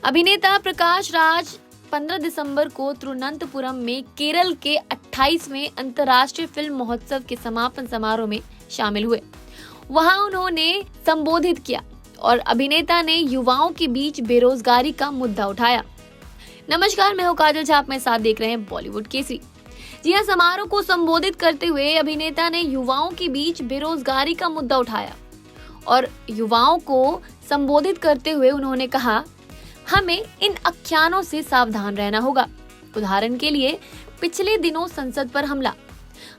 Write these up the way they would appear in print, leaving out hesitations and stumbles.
अभिनेता प्रकाश राज 15 दिसंबर को तिरुवनंतपुरम में केरल के 28वें अंतर्राष्ट्रीय फिल्म महोत्सव के समापन समारोह में शामिल हुए। वहां उन्होंने संबोधित किया और अभिनेता ने युवाओं के बीच बेरोजगारी का मुद्दा उठाया। नमस्कार, मैं हूं काजल झा, आप मेरे साथ देख रहे हैं बॉलीवुड केसरी। जी हां, समारोह को संबोधित करते हुए अभिनेता ने युवाओं के बीच बेरोजगारी का मुद्दा उठाया और युवाओं को संबोधित करते हुए उन्होंने कहा, हमें इन आख्यानों से सावधान रहना होगा। उदाहरण के लिए, पिछले दिनों संसद पर हमला।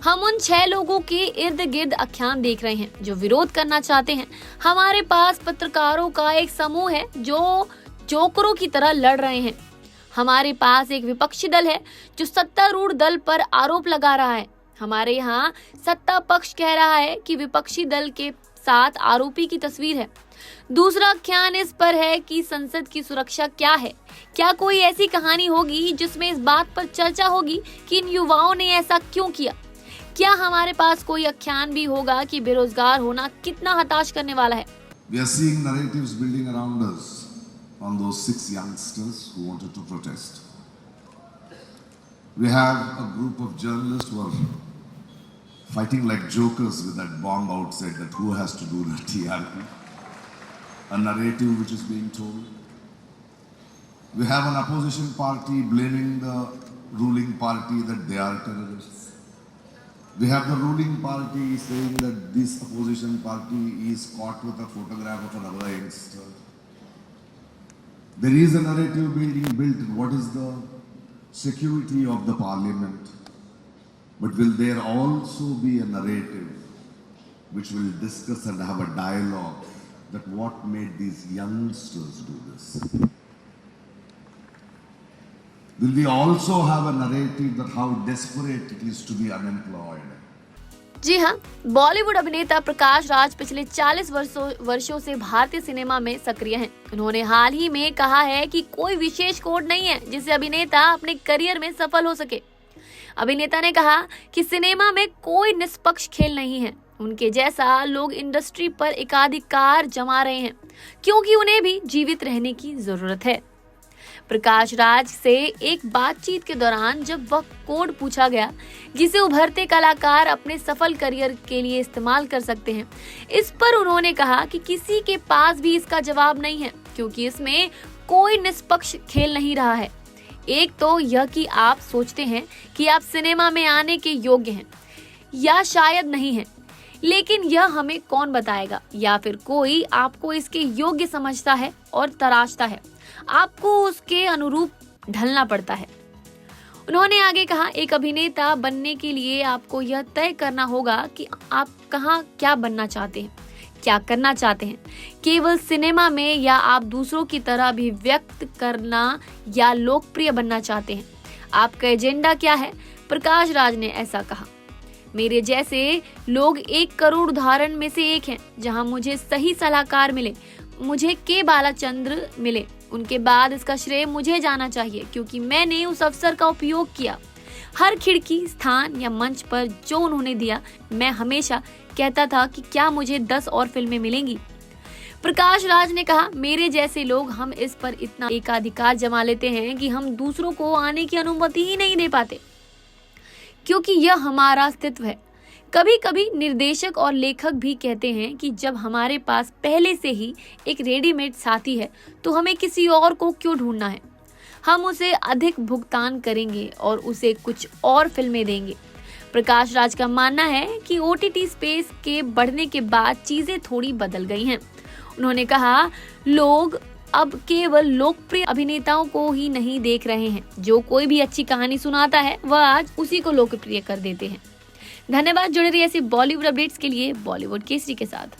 हम उन 6 लोगों के इर्द गिर्द आख्यान देख रहे हैं जो विरोध करना चाहते हैं। हमारे पास पत्रकारों का एक समूह है जो जोकरों की तरह लड़ रहे हैं। हमारे पास एक विपक्षी दल है जो सत्तारूढ़ दल पर आरोप लगा रहा है। हमारे यहाँ सत्ता पक्ष कह रहा है कि विपक्षी दल के साथ आरोपी की तस्वीर है। दूसरा आख्यान इस पर है कि संसद की सुरक्षा क्या है। क्या कोई ऐसी कहानी होगी जिसमें इस बात पर चर्चा होगी कि इन युवाओं ने ऐसा क्यों किया? क्या हमारे पास कोई आख्यान भी होगा कि बेरोजगार होना कितना हताश करने वाला है? We are seeing narratives building around us on those 6 youngsters who wanted to protest. We have a group of journalists who are fighting like jokers with that bomb outside that who has to do the TRP. A narrative which is being told. We have an opposition party blaming the ruling party that they are terrorists. We have the ruling party saying that this opposition party is caught with a photograph of another youngster. There is a narrative being built. What is the security of the parliament? But will there also be a narrative which will discuss and have a dialogue that what made these youngsters do this? Will we also have a narrative that how desperate it is to be unemployed? जी हाँ, बॉलीवुड अभिनेता प्रकाश राज पिछले 40 वर्षों से भारतीय cinema में सक्रिय हैं। उन्होंने हाल ही में कहा है कि कोई विशेष कोड नहीं है जिससे अभिनेता अपने करियर में सफल हो सके। अभिनेता ने कहा कि सिनेमा में कोई निष्पक्ष खेल नहीं है। उनके जैसा लोग इंडस्ट्री पर एकाधिकार जमा रहे हैं क्योंकि उन्हें भी जीवित रहने की जरूरत है। प्रकाश राज से एक बातचीत के दौरान जब वह कोड पूछा गया जिसे उभरते कलाकार अपने सफल करियर के लिए इस्तेमाल कर सकते हैं, इस पर उन्होंने कहा कि किसी के पास भी इसका जवाब नहीं है क्योंकि इसमें कोई निष्पक्ष खेल नहीं रहा है। एक तो यह कि आप सोचते हैं कि आप सिनेमा में आने के योग्य हैं या शायद नहीं हैं, लेकिन यह हमें कौन बताएगा? या फिर कोई आपको इसके योग्य समझता है और तराशता है, आपको उसके अनुरूप ढलना पड़ता है। उन्होंने आगे कहा, एक अभिनेता बनने के लिए आपको यह तय करना होगा कि आप कहाँ क्या बनना चाहते हैं, क्या करना चाहते हैं, केवल सिनेमा में, या आप दूसरों की तरह अभिव्यक्त करना या लोकप्रिय बनना चाहते हैं। आपका एजेंडा क्या है? प्रकाश राज ने ऐसा कहा। मेरे जैसे लोग 1 करोड़ उदाहरण में से एक हैं जहां मुझे सही सलाहकार मिले, मुझे के बालाचंद्र मिले। उनके बाद इसका श्रेय मुझे जाना चाहिए क्योंकि मैंने उस अवसर का उपयोग किया। हर खिड़की, स्थान या मंच पर जो उन्होंने दिया, मैं हमेशा कहता था कि क्या मुझे 10 और फिल्में मिलेंगी। प्रकाश राज ने कहा, मेरे जैसे लोग हम इस पर इतना एकाधिकार जमा लेते हैं कि हम दूसरों को आने की अनुमति ही नहीं दे पाते क्योंकि यह हमारा अस्तित्व है। कभी कभी निर्देशक और लेखक भी कहते हैं कि जब हमारे पास पहले से ही एक रेडीमेड साथी है तो हमें किसी और को क्यों ढूंढना है। हम उसे अधिक भुगतान करेंगे और उसे कुछ और फिल्में देंगे। प्रकाश राज का मानना है कि OTT स्पेस के बढ़ने के बाद चीजें थोड़ी बदल गई हैं। उन्होंने कहा, लोग अब केवल लोकप्रिय अभिनेताओं को ही नहीं देख रहे हैं। जो कोई भी अच्छी कहानी सुनाता है वह आज उसी को लोकप्रिय कर देते हैं। धन्यवाद। जुड़े रहिए ऐसी बॉलीवुड अपडेट्स के लिए बॉलीवुड केसरी के साथ।